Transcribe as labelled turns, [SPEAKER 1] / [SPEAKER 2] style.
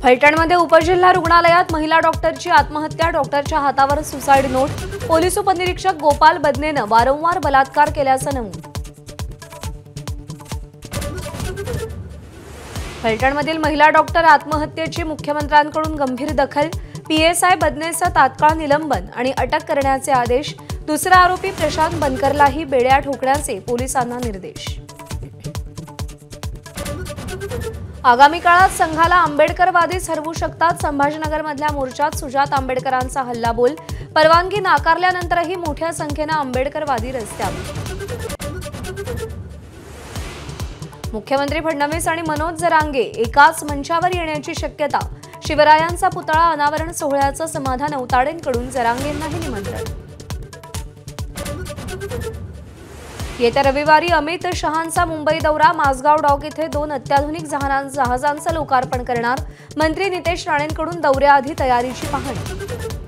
[SPEAKER 1] फलटणमध्ये उपजिल्हा रुग्णालयात महिला डॉक्टरची आत्महत्या, डॉक्टरच्या हातावर सुसाईड नोट। पोलीस उपनिरीक्षक गोपाल बदनेनं वारंवार बलात्कार केल्याचं नमूद। फलटणमधील महिला डॉक्टर आत्महत्येची मुख्यमंत्र्यांकडून गंभीर दखल। पीएसआय बदनेचं तात्काळ निलंबन आणि अटक करण्याचे आदेश। दुसरा आरोपी प्रशांत बनकरलाही बेड्या ठोकण्याचे पोलिसांना निर्देश। आगामी काळात संघाला आंबेडकरवादीच हरवू शकतात। संभाजीनगरमधल्या मोर्चात सुजात आंबेडकरांचा हल्लाबोल। परवानगी नाकारल्यानंतरही मोठ्या संख्येने आंबेडकरवादी रस्त्यावर। मुख्यमंत्री फडणवीस आणि मनोज जरांगे एकाच मंचावर येण्याची शक्यता। शिवरायांचा पुतळा अनावरण सोहळ्याचं समाधान औताडेंकडून जरांगेंनाही निमंत्रण। येत्या रविवारी अमित शहांचा मुंबई दौरा। माझगाव डॉक इथे 2 अत्याधुनिक जहाजांचं लोकार्पण करणार। मंत्री नितेश राणेंकडून दौऱ्याआधी तयारीची पाहणी।